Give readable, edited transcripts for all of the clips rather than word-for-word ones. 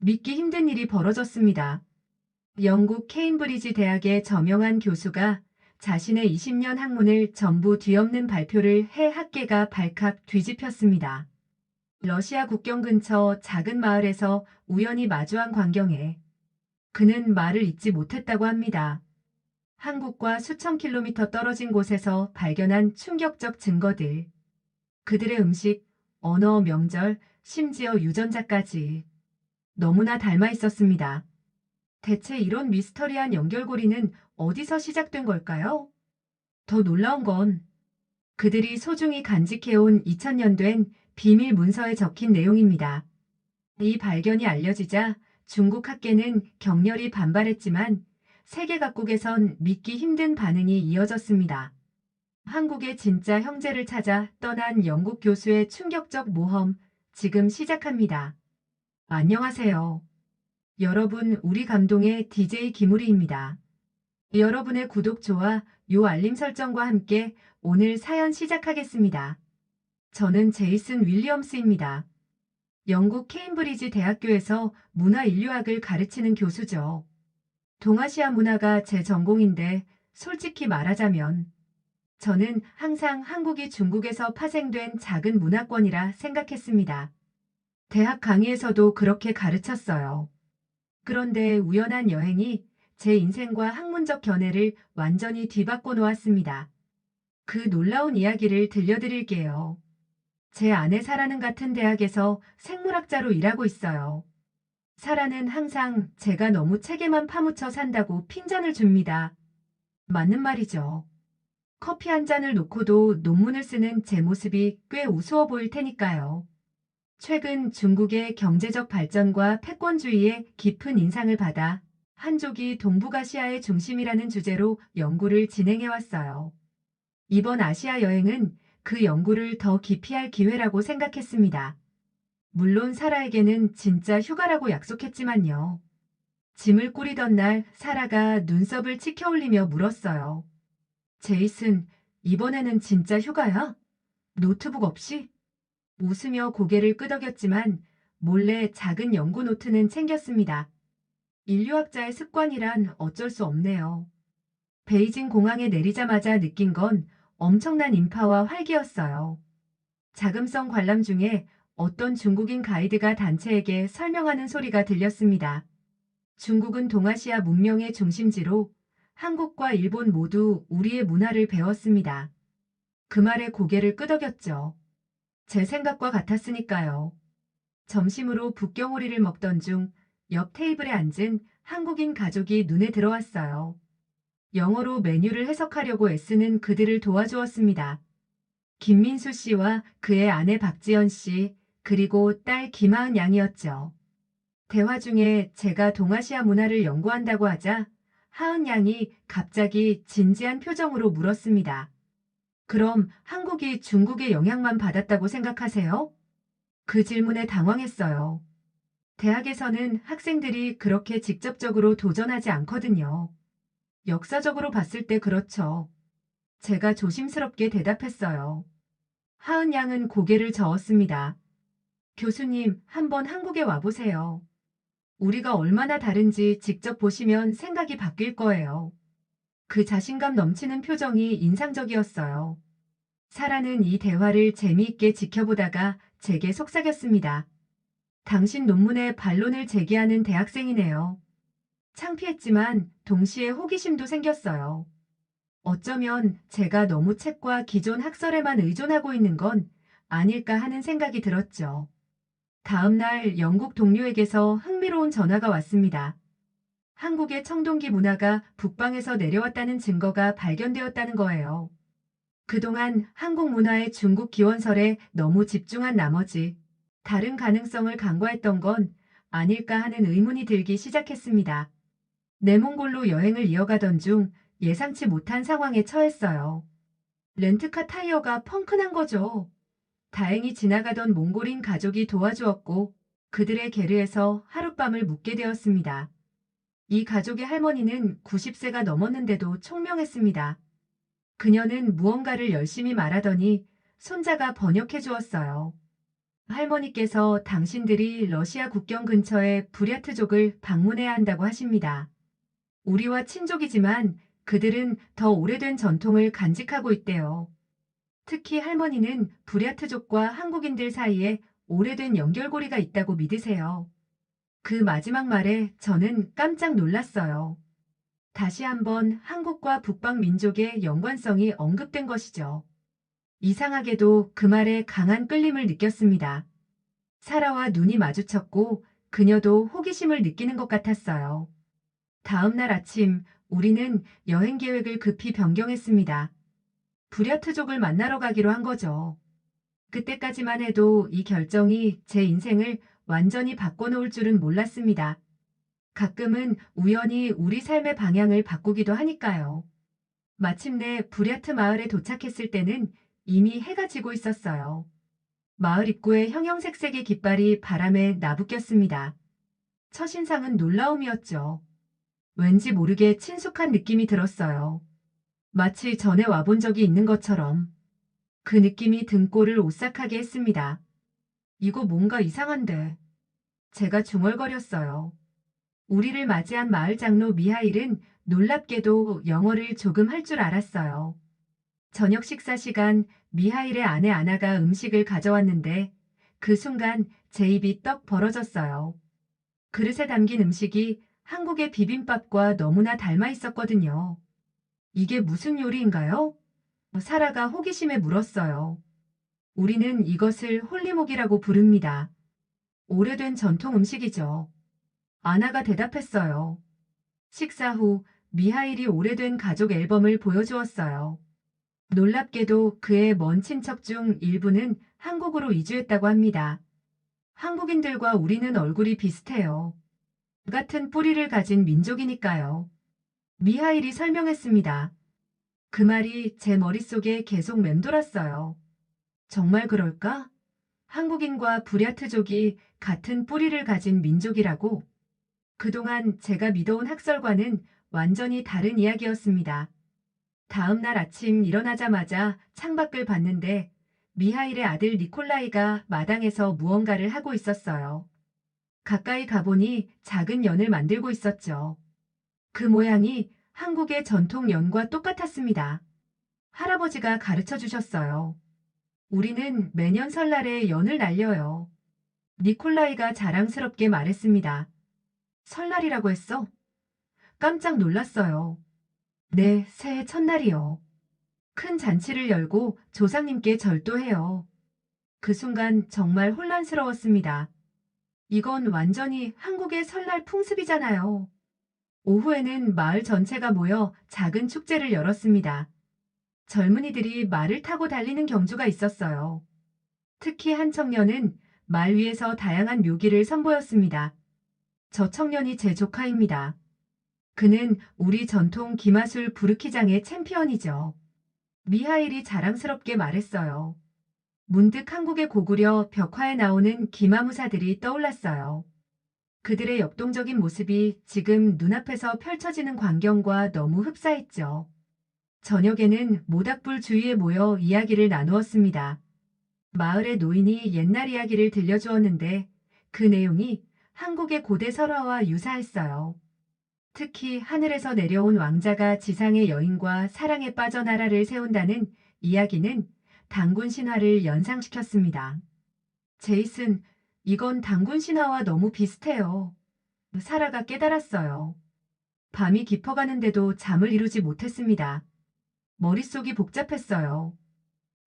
믿기 힘든 일이 벌어졌습니다. 영국 케임브리지 대학의 저명한 교수가 자신의 20년 학문을 전부 뒤엎는 발표를 해 학계가 발칵 뒤집혔습니다. 러시아 국경 근처 작은 마을에서 우연히 마주한 광경에 그는 말을 잇지 못했다고 합니다. 한국과 수천 킬로미터 떨어진 곳에서 발견한 충격적 증거들. 그들의 음식, 언어, 명절, 심지어 유전자까지 너무나 닮아 있었습니다. 대체 이런 미스터리한 연결고리는 어디서 시작된 걸까요? 더 놀라운 건 그들이 소중히 간직해온 2000년 된 비밀 문서에 적힌 내용입니다. 이 발견이 알려지자 중국 학계는 격렬히 반발했지만 세계 각국에선 믿기 힘든 반응이 이어졌습니다. 한국의 진짜 형제를 찾아 떠난 영국 교수의 충격적 모험 지금 시작합니다. 안녕하세요. 여러분, 우리 감동의 DJ 김우리입니다. 여러분의 구독, 좋아, 요 알림 설정과 함께 오늘 사연 시작하겠습니다. 저는 제이슨 윌리엄스입니다. 영국 케임브리지 대학교에서 문화인류학을 가르치는 교수죠. 동아시아 문화가 제 전공인데 솔직히 말하자면 저는 항상 한국이 중국에서 파생된 작은 문화권이라 생각했습니다. 대학 강의에서도 그렇게 가르쳤어요. 그런데 우연한 여행이 제 인생과 학문적 견해를 완전히 뒤바꿔 놓았습니다. 그 놀라운 이야기를 들려드릴게요. 제 아내 사라는 같은 대학에서 생물학자로 일하고 있어요. 사라는 항상 제가 너무 책에만 파묻혀 산다고 핀잔을 줍니다. 맞는 말이죠. 커피 한 잔을 놓고도 논문을 쓰는 제 모습이 꽤 우스워 보일 테니까요. 최근 중국의 경제적 발전과 패권주의에 깊은 인상을 받아 한족이 동북아시아의 중심이라는 주제로 연구를 진행해 왔어요. 이번 아시아 여행은 그 연구를 더 깊이 할 기회라고 생각했습니다. 물론 사라에게는 진짜 휴가라고 약속했지만요. 짐을 꾸리던 날 사라가 눈썹을 치켜 올리며 물었어요. 제이슨, 이번에는 진짜 휴가야? 노트북 없이? 웃으며 고개를 끄덕였지만 몰래 작은 연구 노트는 챙겼습니다. 인류학자의 습관이란 어쩔 수 없네요. 베이징 공항에 내리자마자 느낀 건 엄청난 인파와 활기였어요. 자금성 관람 중에 어떤 중국인 가이드가 단체에게 설명하는 소리가 들렸습니다. 중국은 동아시아 문명의 중심지로 한국과 일본 모두 우리의 문화를 배웠습니다. 그 말에 고개를 끄덕였죠. 제 생각과 같았으니까요. 점심으로 북경오리를 먹던 중 옆 테이블에 앉은 한국인 가족이 눈에 들어왔어요. 영어로 메뉴를 해석하려고 애쓰는 그들을 도와주었습니다. 김민수 씨와 그의 아내 박지연 씨, 그리고 딸 김하은 양이었죠. 대화 중에 제가 동아시아 문화를 연구한다고 하자 하은 양이 갑자기 진지한 표정으로 물었습니다. 그럼 한국이 중국의 영향만 받았다고 생각하세요? 그 질문에 당황했어요. 대학에서는 학생들이 그렇게 직접적으로 도전하지 않거든요. 역사적으로 봤을 때 그렇죠. 제가 조심스럽게 대답했어요. 하은 양은 고개를 저었습니다. 교수님, 한번 한국에 와보세요. 우리가 얼마나 다른지 직접 보시면 생각이 바뀔 거예요. 그 자신감 넘치는 표정이 인상적이었어요. 사라는 이 대화를 재미있게 지켜보다가 제게 속삭였습니다. 당신 논문에 반론을 제기하는 대학생이네요. 창피했지만 동시에 호기심도 생겼어요. 어쩌면 제가 너무 책과 기존 학설에만 의존하고 있는 건 아닐까 하는 생각이 들었죠. 다음 날 영국 동료에게서 흥미로운 전화가 왔습니다. 한국의 청동기 문화가 북방에서 내려왔다는 증거가 발견되었다는 거예요. 그동안 한국 문화의 중국 기원설에 너무 집중한 나머지 다른 가능성을 간과했던 건 아닐까 하는 의문이 들기 시작했습니다. 내몽골로 여행을 이어가던 중 예상치 못한 상황에 처했어요. 렌트카 타이어가 펑크난 거죠. 다행히 지나가던 몽골인 가족이 도와주었고 그들의 게르에서 하룻밤을 묵게 되었습니다. 이 가족의 할머니는 90세가 넘었는데도 총명했습니다. 그녀는 무언가를 열심히 말하더니 손자가 번역해 주었어요. 할머니께서 당신들이 러시아 국경 근처의 부랴트족을 방문해야 한다고 하십니다. 우리와 친족이지만 그들은 더 오래된 전통을 간직하고 있대요. 특히 할머니는 부랴트족과 한국인들 사이에 오래된 연결고리가 있다고 믿으세요. 그 마지막 말에 저는 깜짝 놀랐어요. 다시 한번 한국과 북방 민족의 연관성이 언급된 것이죠. 이상하게도 그 말에 강한 끌림을 느꼈습니다. 사라와 눈이 마주쳤고 그녀도 호기심을 느끼는 것 같았어요. 다음 날 아침 우리는 여행 계획을 급히 변경했습니다. 부랴트족을 만나러 가기로 한 거죠. 그때까지만 해도 이 결정이 제 인생을 완전히 바꿔놓을 줄은 몰랐습니다. 가끔은 우연히 우리 삶의 방향을 바꾸기도 하니까요. 마침내 부랴트 마을에 도착했을 때는 이미 해가 지고 있었어요. 마을 입구에 형형색색의 깃발이 바람에 나부꼈습니다. 첫인상은 놀라움이었죠. 왠지 모르게 친숙한 느낌이 들었어요. 마치 전에 와본 적이 있는 것처럼. 그 느낌이 등골을 오싹하게 했습니다. 이거 뭔가 이상한데. 제가 중얼거렸어요. 우리를 맞이한 마을 장로 미하일은 놀랍게도 영어를 조금 할 줄 알았어요. 저녁 식사 시간 미하일의 아내 아나가 음식을 가져왔는데 그 순간 제 입이 떡 벌어졌어요. 그릇에 담긴 음식이 한국의 비빔밥과 너무나 닮아 있었거든요. 이게 무슨 요리인가요? 사라가 호기심에 물었어요. 우리는 이것을 홀리목이라고 부릅니다. 오래된 전통 음식이죠. 아나가 대답했어요. 식사 후 미하일이 오래된 가족 앨범을 보여주었어요. 놀랍게도 그의 먼 친척 중 일부는 한국으로 이주했다고 합니다. 한국인들과 우리는 얼굴이 비슷해요. 같은 뿌리를 가진 민족이니까요. 미하일이 설명했습니다. 그 말이 제 머릿속에 계속 맴돌았어요. 정말 그럴까? 한국인과 부랴트족이 같은 뿌리를 가진 민족이라고? 그동안 제가 믿어온 학설과는 완전히 다른 이야기였습니다. 다음 날 아침 일어나자마자 창밖을 봤는데 미하일의 아들 니콜라이가 마당에서 무언가를 하고 있었어요. 가까이 가보니 작은 연을 만들고 있었죠. 그 모양이 한국의 전통 연과 똑같았습니다. 할아버지가 가르쳐 주셨어요. 우리는 매년 설날에 연을 날려요. 니콜라이가 자랑스럽게 말했습니다. 설날이라고 했어? 깜짝 놀랐어요. 네, 새해 첫날이요. 큰 잔치를 열고 조상님께 절도해요. 그 순간 정말 혼란스러웠습니다. 이건 완전히 한국의 설날 풍습이잖아요. 오후에는 마을 전체가 모여 작은 축제를 열었습니다. 젊은이들이 말을 타고 달리는 경주가 있었어요. 특히 한 청년은 말 위에서 다양한 묘기를 선보였습니다. 저 청년이 제 조카입니다. 그는 우리 전통 기마술 부르키장의 챔피언이죠. 미하일이 자랑스럽게 말했어요. 문득 한국의 고구려 벽화에 나오는 기마무사들이 떠올랐어요. 그들의 역동적인 모습이 지금 눈앞에서 펼쳐지는 광경과 너무 흡사했죠. 저녁에는 모닥불 주위에 모여 이야기를 나누었습니다. 마을의 노인이 옛날 이야기를 들려주었는데 그 내용이 한국의 고대 설화와 유사했어요. 특히 하늘에서 내려온 왕자가 지상의 여인과 사랑에 빠져 나라를 세운다는 이야기는 단군 신화를 연상시켰습니다. 제이슨, 이건 단군 신화와 너무 비슷해요. 사라가 깨달았어요. 밤이 깊어가는데도 잠을 이루지 못했습니다. 머릿속이 복잡했어요.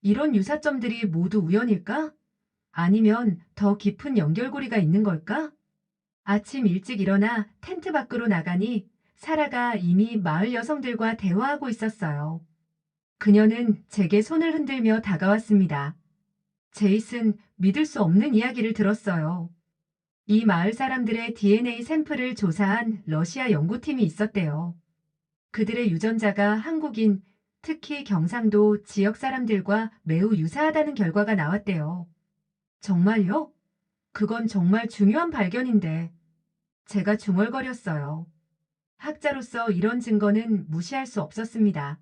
이런 유사점들이 모두 우연일까? 아니면 더 깊은 연결고리가 있는 걸까? 아침 일찍 일어나 텐트 밖으로 나가니 사라가 이미 마을 여성들과 대화하고 있었어요. 그녀는 제게 손을 흔들며 다가왔습니다. 제이슨, 믿을 수 없는 이야기를 들었어요. 이 마을 사람들의 DNA 샘플을 조사한 러시아 연구팀이 있었대요. 그들의 유전자가 한국인, 특히 경상도 지역 사람들과 매우 유사하다는 결과가 나왔대요. 정말요? 그건 정말 중요한 발견인데. 제가 중얼거렸어요. 학자로서 이런 증거는 무시할 수 없었습니다.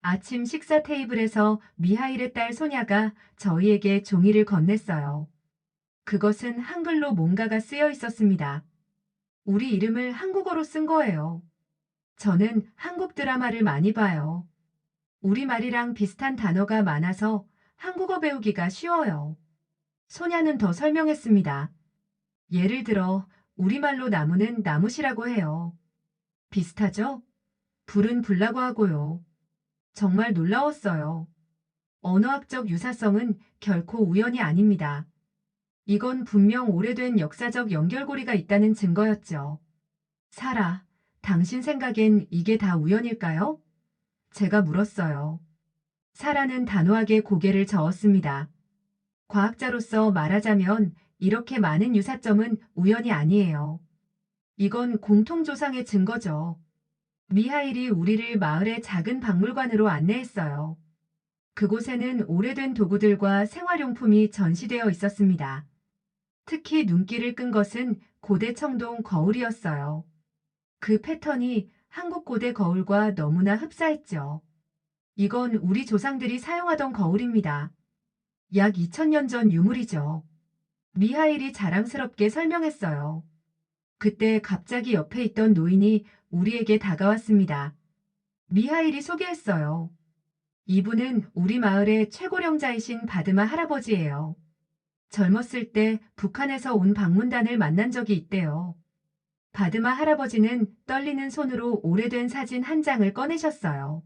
아침 식사 테이블에서 미하일의 딸 소냐가 저희에게 종이를 건넸어요. 그것은 한글로 뭔가가 쓰여 있었습니다. 우리 이름을 한국어로 쓴 거예요. 저는 한국 드라마를 많이 봐요. 우리말이랑 비슷한 단어가 많아서 한국어 배우기가 쉬워요. 소냐는 더 설명했습니다. 예를 들어, 우리말로 나무는 나무시라고 해요. 비슷하죠? 불은 불라고 하고요. 정말 놀라웠어요. 언어학적 유사성은 결코 우연이 아닙니다. 이건 분명 오래된 역사적 연결고리가 있다는 증거였죠. 사라, 당신 생각엔 이게 다 우연일까요? 제가 물었어요. 사라는 단호하게 고개를 저었습니다. 과학자로서 말하자면 이렇게 많은 유사점은 우연이 아니에요. 이건 공통조상의 증거죠. 미하일이 우리를 마을의 작은 박물관으로 안내했어요. 그곳에는 오래된 도구들과 생활용품이 전시되어 있었습니다. 특히 눈길을 끈 것은 고대 청동 거울이었어요. 그 패턴이 한국 고대 거울과 너무나 흡사했죠. 이건 우리 조상들이 사용하던 거울입니다. 약 2000년 전 유물이죠. 미하일이 자랑스럽게 설명했어요. 그때 갑자기 옆에 있던 노인이 우리에게 다가왔습니다. 미하일이 소개했어요. 이분은 우리 마을의 최고령자이신 바드마 할아버지예요. 젊었을 때 북한에서 온 방문단을 만난 적이 있대요. 바드마 할아버지는 떨리는 손으로 오래된 사진 한 장을 꺼내셨어요.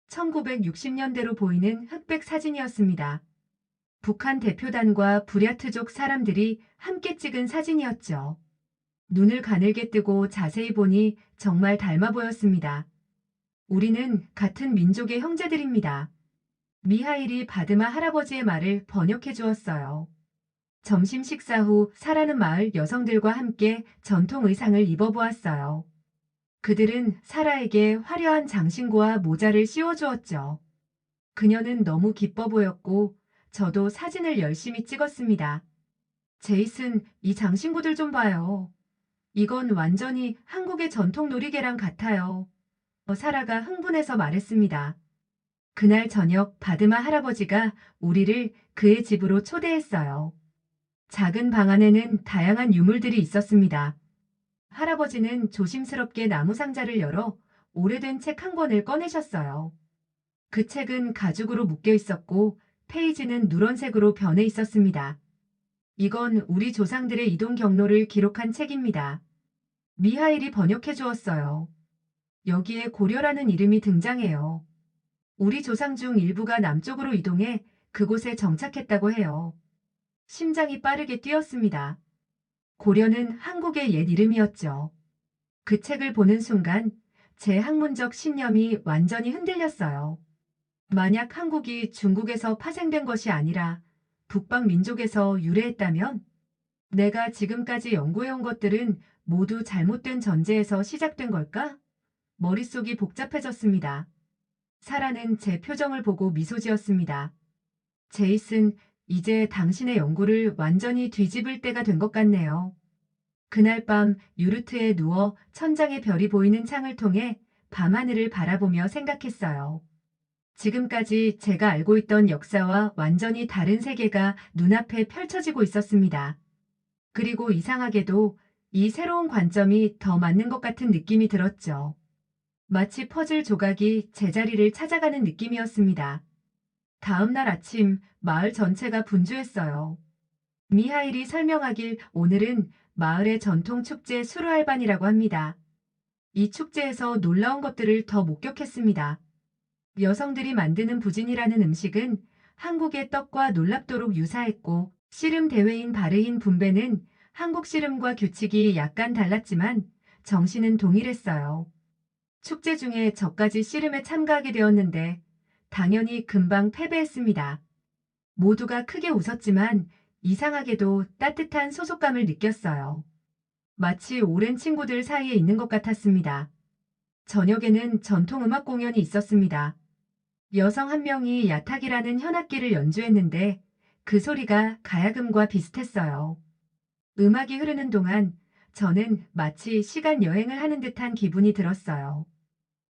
1960년대로 보이는 흑백 사진이었습니다. 북한 대표단과 부랴트족 사람들이 함께 찍은 사진이었죠. 눈을 가늘게 뜨고 자세히 보니 정말 닮아 보였습니다. 우리는 같은 민족의 형제들입니다. 미하일이 바드마 할아버지의 말을 번역해 주었어요. 점심 식사 후 사라는 마을 여성들과 함께 전통 의상을 입어보았어요. 그들은 사라에게 화려한 장신구와 모자를 씌워주었죠. 그녀는 너무 기뻐 보였고 저도 사진을 열심히 찍었습니다. 제이슨, 이 장신구들 좀 봐요. 이건 완전히 한국의 전통 놀이개랑 같아요. 사라가 흥분해서 말했습니다. 그날 저녁 바드마 할아버지가 우리를 그의 집으로 초대했어요. 작은 방 안에는 다양한 유물들이 있었습니다. 할아버지는 조심스럽게 나무 상자를 열어 오래된 책 한 권을 꺼내셨어요. 그 책은 가죽으로 묶여 있었고 페이지는 누런색으로 변해 있었습니다. 이건 우리 조상들의 이동 경로를 기록한 책입니다. 미하일이 번역해 주었어요. 여기에 고려라는 이름이 등장해요. 우리 조상 중 일부가 남쪽으로 이동해 그곳에 정착했다고 해요. 심장이 빠르게 뛰었습니다. 고려는 한국의 옛 이름이었죠. 그 책을 보는 순간 제 학문적 신념이 완전히 흔들렸어요. 만약 한국이 중국에서 파생된 것이 아니라 북방 민족에서 유래했다면 내가 지금까지 연구해온 것들은 모두 잘못된 전제에서 시작된 걸까? 머릿속이 복잡해졌습니다. 사라는 제 표정을 보고 미소 지었습니다. 제이슨, 이제 당신의 연구를 완전히 뒤집을 때가 된 것 같네요. 그날 밤 유르트에 누워 천장의 별이 보이는 창을 통해 밤하늘을 바라보며 생각했어요. 지금까지 제가 알고 있던 역사와 완전히 다른 세계가 눈앞에 펼쳐지고 있었습니다. 그리고 이상하게도 이 새로운 관점이 더 맞는 것 같은 느낌이 들었죠. 마치 퍼즐 조각이 제자리를 찾아가는 느낌이었습니다. 다음 날 아침 마을 전체가 분주했어요. 미하일이 설명하길 오늘은 마을의 전통 축제 수르알반이라고 합니다. 이 축제에서 놀라운 것들을 더 목격했습니다. 여성들이 만드는 부진이라는 음식은 한국의 떡과 놀랍도록 유사했고 씨름 대회인 바르힌 분배는 한국 씨름과 규칙이 약간 달랐지만 정신은 동일했어요. 축제 중에 저까지 씨름에 참가하게 되었는데 당연히 금방 패배했습니다. 모두가 크게 웃었지만 이상하게도 따뜻한 소속감을 느꼈어요. 마치 오랜 친구들 사이에 있는 것 같았습니다. 저녁에는 전통음악 공연이 있었습니다. 여성 한 명이 야탁이라는 현악기를 연주했는데 그 소리가 가야금과 비슷했어요. 음악이 흐르는 동안 저는 마치 시간 여행을 하는 듯한 기분이 들었어요.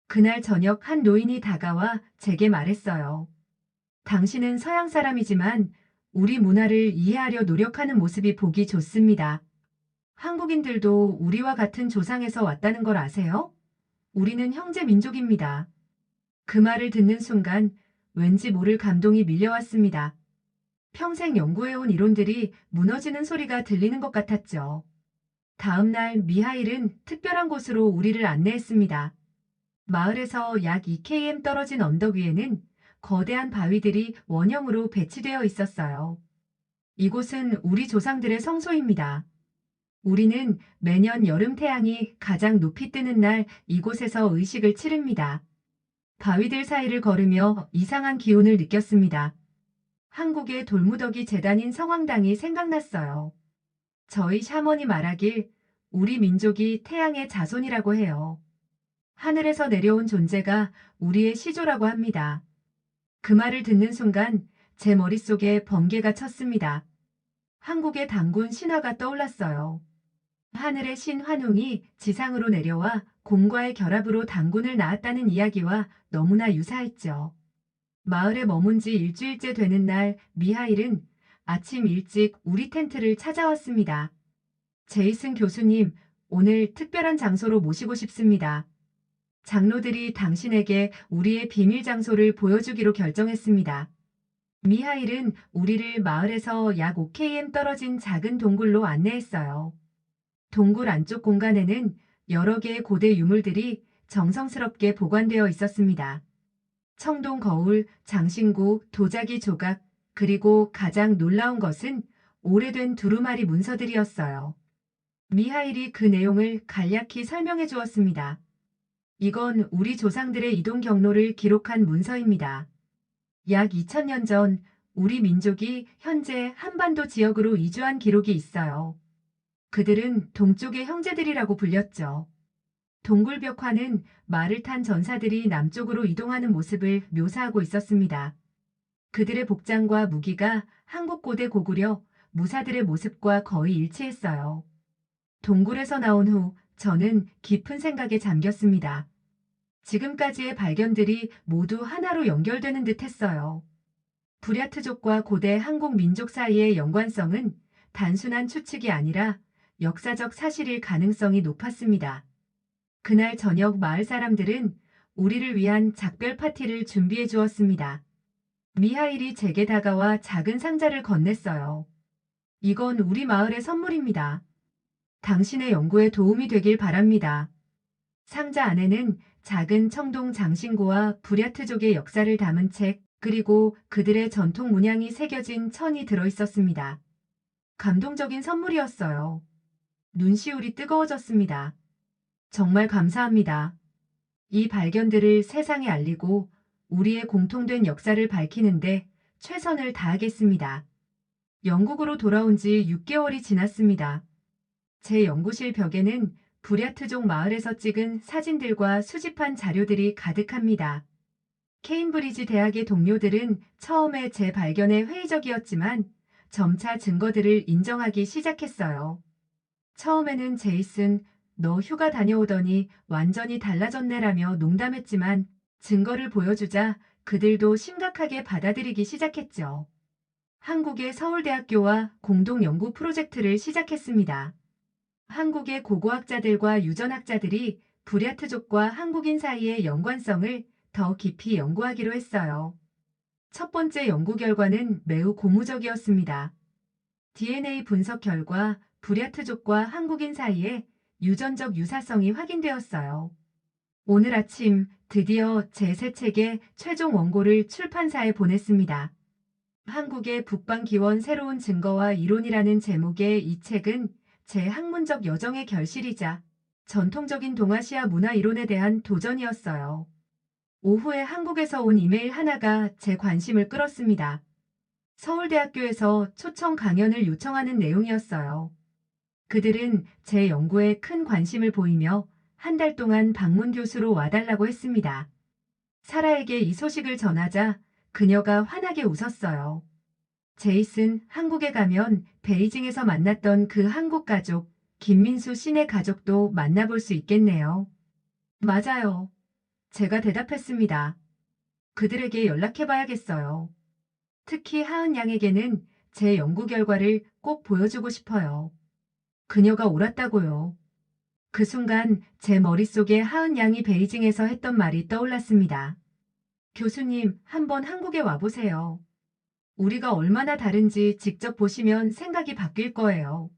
그날 저녁 한 노인이 다가와 제게 말했어요. 당신은 서양 사람이지만 우리 문화를 이해하려 노력하는 모습이 보기 좋습니다. 한국인들도 우리와 같은 조상에서 왔다는 걸 아세요? 우리는 형제 민족입니다. 그 말을 듣는 순간 왠지 모를 감동이 밀려왔습니다. 평생 연구해온 이론들이 무너지는 소리가 들리는 것 같았죠. 다음 날 미하일은 특별한 곳으로 우리를 안내했습니다. 마을에서 약 2km 떨어진 언덕 위에는 거대한 바위들이 원형으로 배치되어 있었어요. 이곳은 우리 조상들의 성소입니다. 우리는 매년 여름 태양이 가장 높이 뜨는 날 이곳에서 의식을 치릅니다. 바위들 사이를 걸으며 이상한 기운을 느꼈습니다. 한국의 돌무더기 재단인 성황당이 생각났어요. 저희 샤머니 말하길 우리 민족이 태양의 자손이라고 해요. 하늘에서 내려온 존재가 우리의 시조라고 합니다. 그 말을 듣는 순간 제 머릿속에 번개가 쳤습니다. 한국의 단군 신화가 떠올랐어요. 하늘의 신 환웅이 지상으로 내려와 곰과의 결합으로 단군을 낳았다는 이야기와 너무나 유사했죠. 마을에 머문 지 일주일째 되는 날 미하일은 아침 일찍 우리 텐트를 찾아왔습니다. 제이슨 교수님, 오늘 특별한 장소로 모시고 싶습니다. 장로들이 당신에게 우리의 비밀 장소를 보여주기로 결정했습니다. 미하일은 우리를 마을에서 약 5km 떨어진 작은 동굴로 안내했어요. 동굴 안쪽 공간에는 여러 개의 고대 유물들이 정성스럽게 보관되어 있었습니다. 청동 거울, 장신구, 도자기 조각, 그리고 가장 놀라운 것은 오래된 두루마리 문서들이었어요. 미하일이 그 내용을 간략히 설명해 주었습니다. 이건 우리 조상들의 이동 경로를 기록한 문서입니다. 약 2000년 전 우리 민족이 현재 한반도 지역으로 이주한 기록이 있어요. 그들은 동쪽의 형제들이라고 불렸죠. 동굴 벽화는 말을 탄 전사들이 남쪽으로 이동하는 모습을 묘사하고 있었습니다. 그들의 복장과 무기가 한국 고대 고구려 무사들의 모습과 거의 일치했어요. 동굴에서 나온 후 저는 깊은 생각에 잠겼습니다. 지금까지의 발견들이 모두 하나로 연결되는 듯 했어요. 부랴트족과 고대 한국 민족 사이의 연관성은 단순한 추측이 아니라 역사적 사실일 가능성이 높았습니다. 그날 저녁 마을 사람들은 우리를 위한 작별 파티를 준비해 주었습니다. 미하일이 제게 다가와 작은 상자를 건넸어요. 이건 우리 마을의 선물입니다. 당신의 연구에 도움이 되길 바랍니다. 상자 안에는 작은 청동 장신구와 부랴트족의 역사를 담은 책, 그리고 그들의 전통 문양이 새겨진 천이 들어있었습니다. 감동적인 선물이었어요. 눈시울이 뜨거워졌습니다. 정말 감사합니다. 이 발견들을 세상에 알리고 우리의 공통된 역사를 밝히는데 최선을 다하겠습니다. 영국으로 돌아온 지 6개월이 지났습니다. 제 연구실 벽에는 부랴트족 마을에서 찍은 사진들과 수집한 자료들이 가득합니다. 케임브리지 대학의 동료들은 처음에 제 발견에 회의적이었지만 점차 증거들을 인정하기 시작했어요. 처음에는 제이슨, 너 휴가 다녀오더니 완전히 달라졌네라며 농담했지만 증거를 보여주자 그들도 심각하게 받아들이기 시작했죠. 한국의 서울대학교와 공동 연구 프로젝트를 시작했습니다. 한국의 고고학자들과 유전학자들이 부랴트족과 한국인 사이의 연관성을 더 깊이 연구하기로 했어요. 첫 번째 연구 결과는 매우 고무적이었습니다. DNA 분석 결과 부랴트족과 한국인 사이에 유전적 유사성이 확인되었어요. 오늘 아침 드디어 제 새 책의 최종 원고를 출판사에 보냈습니다. 한국의 북방 기원 새로운 증거와 이론이라는 제목의 이 책은 제 학문적 여정의 결실이자 전통적인 동아시아 문화 이론에 대한 도전이었어요. 오후에 한국에서 온 이메일 하나가 제 관심을 끌었습니다. 서울대학교에서 초청 강연을 요청하는 내용이었어요. 그들은 제 연구에 큰 관심을 보이며 한 달 동안 방문 교수로 와달라고 했습니다. 사라에게 이 소식을 전하자 그녀가 환하게 웃었어요. 제이슨, 한국에 가면 베이징에서 만났던 그 한국 가족, 김민수 씨네 가족도 만나볼 수 있겠네요. 맞아요. 제가 대답했습니다. 그들에게 연락해봐야겠어요. 특히 하은 양에게는 제 연구 결과를 꼭 보여주고 싶어요. 그녀가 옳았다고요. 그 순간 제 머릿속에 하은 양이 베이징에서 했던 말이 떠올랐습니다. 교수님, 한번 한국에 와보세요. 우리가 얼마나 다른지 직접 보시면 생각이 바뀔 거예요.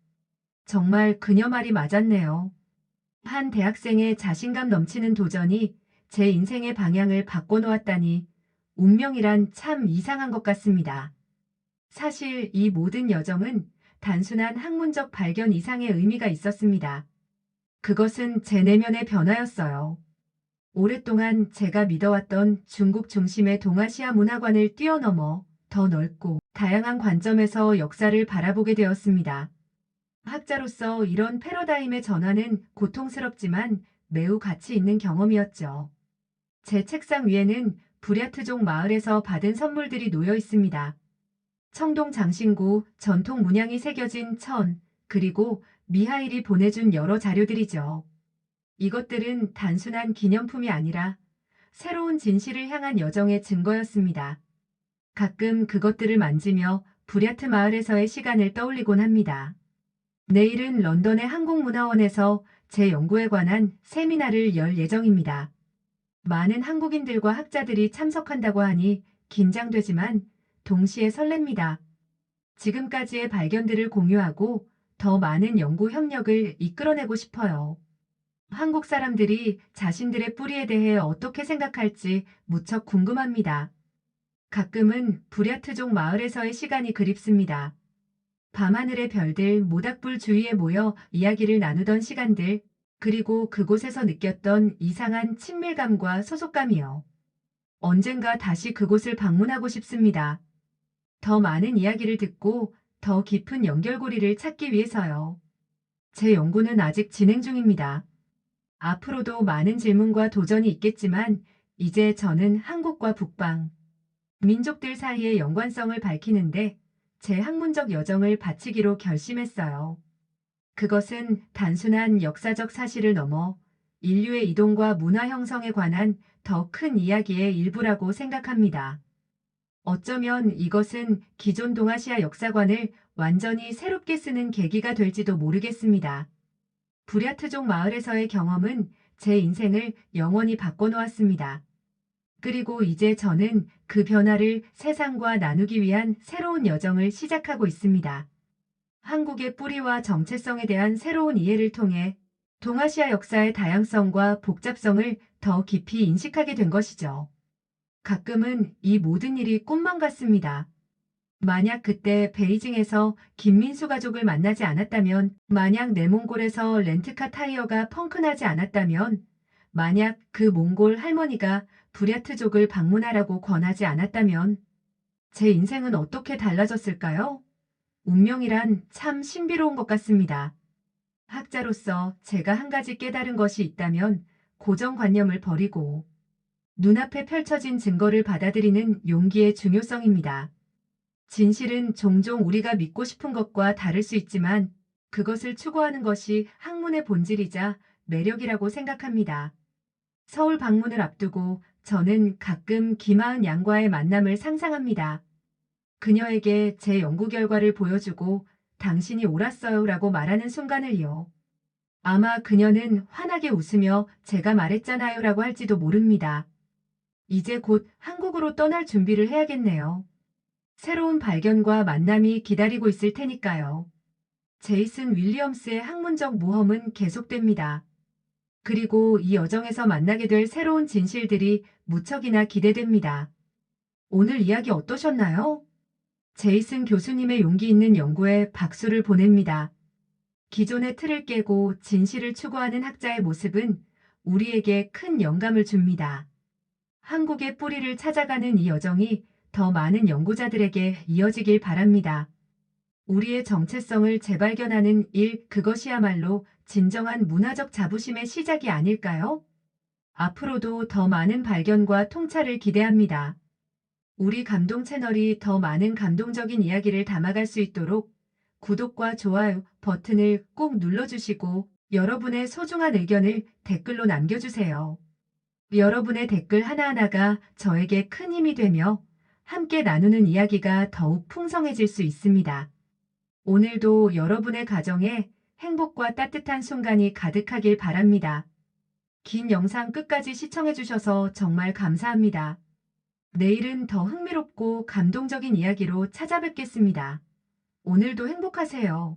정말 그녀 말이 맞았네요. 한 대학생의 자신감 넘치는 도전이 제 인생의 방향을 바꿔놓았다니 운명이란 참 이상한 것 같습니다. 사실 이 모든 여정은 단순한 학문적 발견 이상의 의미가 있었습니다. 그것은 제 내면의 변화였어요. 오랫동안 제가 믿어왔던 중국 중심의 동아시아 문화관을 뛰어넘어 더 넓고 다양한 관점에서 역사를 바라보게 되었습니다. 학자로서 이런 패러다임의 전환은 고통스럽지만 매우 가치 있는 경험이었죠. 제 책상 위에는 부랴트족 마을에서 받은 선물들이 놓여 있습니다. 청동 장신구 전통 문양이 새겨진 천, 그리고 미하일이 보내준 여러 자료들이죠. 이것들은 단순한 기념품이 아니라 새로운 진실을 향한 여정의 증거였습니다. 가끔 그것들을 만지며 부랴트 마을에서의 시간을 떠올리곤 합니다. 내일은 런던의 한국문화원에서 제 연구에 관한 세미나를 열 예정입니다. 많은 한국인들과 학자들이 참석한다고 하니 긴장되지만 동시에 설렙니다. 지금까지의 발견들을 공유하고 더 많은 연구 협력을 이끌어내고 싶어요. 한국 사람들이 자신들의 뿌리에 대해 어떻게 생각할지 무척 궁금합니다. 가끔은 부랴트족 마을에서의 시간이 그립습니다. 밤하늘의 별들 모닥불 주위에 모여 이야기를 나누던 시간들, 그리고 그곳에서 느꼈던 이상한 친밀감과 소속감이요. 언젠가 다시 그곳을 방문하고 싶습니다. 더 많은 이야기를 듣고 더 깊은 연결고리를 찾기 위해서요. 제 연구는 아직 진행 중입니다. 앞으로도 많은 질문과 도전이 있겠지만 이제 저는 한국과 북방, 민족들 사이의 연관성을 밝히는데 제 학문적 여정을 바치기로 결심했어요. 그것은 단순한 역사적 사실을 넘어 인류의 이동과 문화 형성에 관한 더 큰 이야기의 일부라고 생각합니다. 어쩌면 이것은 기존 동아시아 역사관을 완전히 새롭게 쓰는 계기가 될지도 모르겠습니다. 부랴트족 마을에서의 경험은 제 인생을 영원히 바꿔놓았습니다. 그리고 이제 저는 그 변화를 세상과 나누기 위한 새로운 여정을 시작하고 있습니다. 한국의 뿌리와 정체성에 대한 새로운 이해를 통해 동아시아 역사의 다양성과 복잡성을 더 깊이 인식하게 된 것이죠. 가끔은 이 모든 일이 꿈만 같습니다. 만약 그때 베이징에서 김민수 가족을 만나지 않았다면, 만약 내몽골에서 렌트카 타이어가 펑크나지 않았다면, 만약 그 몽골 할머니가 부랴트족을 방문하라고 권하지 않았다면, 제 인생은 어떻게 달라졌을까요? 운명이란 참 신비로운 것 같습니다. 학자로서 제가 한 가지 깨달은 것이 있다면 고정관념을 버리고 눈앞에 펼쳐진 증거를 받아들이는 용기의 중요성입니다. 진실은 종종 우리가 믿고 싶은 것과 다를 수 있지만 그것을 추구하는 것이 학문의 본질이자 매력이라고 생각합니다. 서울 방문을 앞두고 저는 가끔 김하은 양과의 만남을 상상합니다. 그녀에게 제 연구 결과를 보여주고 당신이 옳았어요 라고 말하는 순간을요. 아마 그녀는 환하게 웃으며 제가 말했잖아요 라고 할지도 모릅니다. 이제 곧 한국으로 떠날 준비를 해야겠네요. 새로운 발견과 만남이 기다리고 있을 테니까요. 제이슨 윌리엄스의 학문적 모험은 계속됩니다. 그리고 이 여정에서 만나게 될 새로운 진실들이 무척이나 기대됩니다. 오늘 이야기 어떠셨나요? 제이슨 교수님의 용기 있는 연구에 박수를 보냅니다. 기존의 틀을 깨고 진실을 추구하는 학자의 모습은 우리에게 큰 영감을 줍니다. 한국의 뿌리를 찾아가는 이 여정이 더 많은 연구자들에게 이어지길 바랍니다. 우리의 정체성을 재발견하는 일, 그것이야말로 진정한 문화적 자부심의 시작이 아닐까요? 앞으로도 더 많은 발견과 통찰을 기대합니다. 우리 감동 채널이 더 많은 감동적인 이야기를 담아갈 수 있도록 구독과 좋아요 버튼을 꼭 눌러주시고 여러분의 소중한 의견을 댓글로 남겨주세요. 여러분의 댓글 하나하나가 저에게 큰 힘이 되며 함께 나누는 이야기가 더욱 풍성해질 수 있습니다. 오늘도 여러분의 가정에 행복과 따뜻한 순간이 가득하길 바랍니다. 긴 영상 끝까지 시청해주셔서 정말 감사합니다. 내일은 더 흥미롭고 감동적인 이야기로 찾아뵙겠습니다. 오늘도 행복하세요.